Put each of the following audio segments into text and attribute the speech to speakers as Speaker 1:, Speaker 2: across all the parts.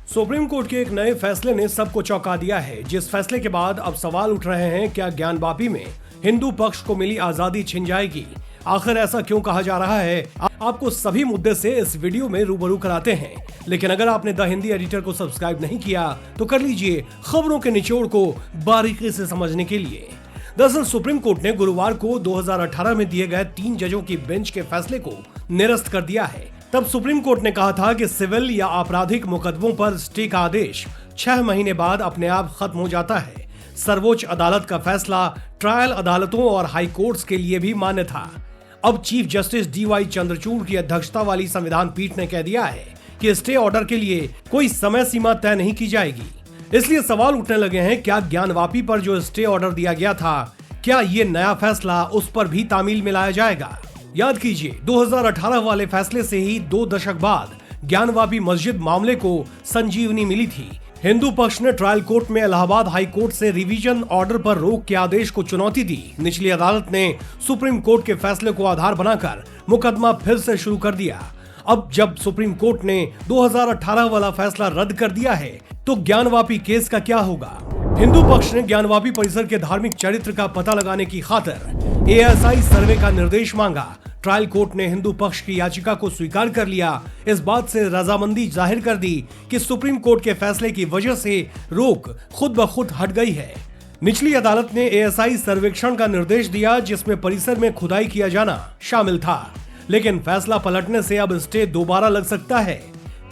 Speaker 1: Supreme court के एक नए फैसले ने सबको चौंका दिया है, जिस फैसले के बाद अब सवाल उठ रहे हैं क्या ज्ञानवापी में हिंदू पक्ष को मिली आजादी छिन जाएगी। आखिर ऐसा क्यों कहा जा रहा है, आपको सभी मुद्दे से इस वीडियो में रूबरू कराते हैं। लेकिन अगर आपने द हिंदी एडिटर को सब्सक्राइब नहीं किया तो कर लीजिए खबरों के निचोड़ को बारीकी से समझने के लिए। दरअसल सुप्रीम कोर्ट ने गुरुवार को 2018 में दिए गए 3 जजों की बेंच के फैसले को निरस्त कर दिया है। तब सुप्रीम कोर्ट ने कहा था कि सिविल या आपराधिक मुकदमों पर स्टे का आदेश 6 महीने बाद अपने आप खत्म हो जाता है। सर्वोच्च अदालत का फैसला ट्रायल अदालतों और हाई कोर्ट्स के लिए भी मान्य था। अब चीफ जस्टिस DY चंद्रचूड़ की अध्यक्षता वाली संविधान पीठ ने कह दिया है कि स्टे ऑर्डर के लिए कोई समय सीमा तय नहीं की जाएगी। इसलिए सवाल उठने लगे हैं, क्या ज्ञानवापी पर जो स्टे ऑर्डर दिया गया था, क्या ये नया फैसला उस पर भी तामील में लाया जाएगा। याद कीजिए 2018 वाले फैसले से ही 2 दशक बाद ज्ञानवापी मस्जिद मामले को संजीवनी मिली थी। हिंदू पक्ष ने ट्रायल कोर्ट में इलाहाबाद हाई कोर्ट से रिवीजन ऑर्डर पर रोक के आदेश को चुनौती दी। निचली अदालत ने सुप्रीम कोर्ट के फैसले को आधार बनाकर मुकदमा फिर से शुरू कर दिया। अब जब सुप्रीम कोर्ट ने 2018 वाला फैसला रद्द कर दिया है तो ज्ञानवापी केस का क्या होगा। हिंदू पक्ष ने ज्ञानवापी परिसर के धार्मिक चरित्र का पता लगाने की खातिर ASI सर्वे का निर्देश मांगा। ट्रायल कोर्ट ने हिंदू पक्ष की याचिका को स्वीकार कर लिया। इस बात से रजामंदी जाहिर कर दी कि सुप्रीम कोर्ट के फैसले की वजह से रोक खुद ब खुद हट गई है। निचली अदालत ने ASI सर्वेक्षण का निर्देश दिया, जिसमें परिसर में खुदाई किया जाना शामिल था। लेकिन फैसला पलटने से अब स्टे दोबारा लग सकता है।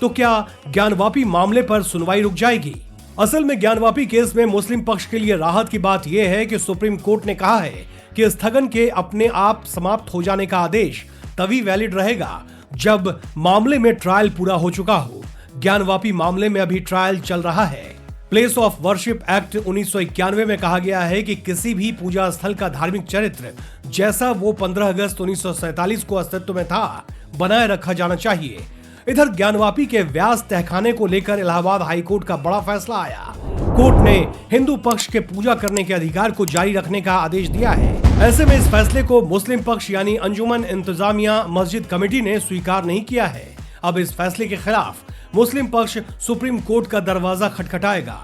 Speaker 1: तो क्या ज्ञानवापी मामले पर सुनवाई रुक जाएगी। असल में ज्ञानवापी केस में मुस्लिम पक्ष के लिए राहत की बात यह है कि सुप्रीम कोर्ट ने कहा है कि स्थगन के अपने आप समाप्त हो जाने का आदेश तभी वैलिड रहेगा जब मामले में ट्रायल पूरा हो चुका हो। ज्ञानवापी मामले में अभी ट्रायल चल रहा है। प्लेस ऑफ वर्शिप एक्ट 1991 में कहा गया है कि किसी भी पूजा स्थल का धार्मिक चरित्र जैसा वो 15 अगस्त 1947 को अस्तित्व में था, बनाए रखा जाना चाहिए। इधर ज्ञानवापी के व्यास तहखाने को लेकर इलाहाबाद हाईकोर्ट का बड़ा फैसला आया। कोर्ट ने हिंदू पक्ष के पूजा करने के अधिकार को जारी रखने का आदेश दिया है। ऐसे में इस फैसले को मुस्लिम पक्ष यानी अंजुमन इंतजामिया मस्जिद कमेटी ने स्वीकार नहीं किया है। अब इस फैसले के खिलाफ मुस्लिम पक्ष सुप्रीम कोर्ट का दरवाजा खटखटाएगा।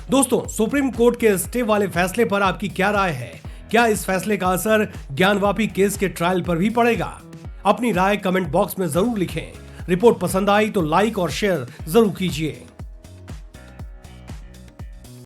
Speaker 1: दोस्तों, सुप्रीम कोर्ट के स्टे वाले फैसले पर आपकी क्या राय है। क्या इस फैसले का असर ज्ञानवापी केस के ट्रायल पर भी पड़ेगा। अपनी राय कमेंट बॉक्स में जरूर लिखें। रिपोर्ट पसंद आई तो लाइक और शेयर जरूर कीजिए।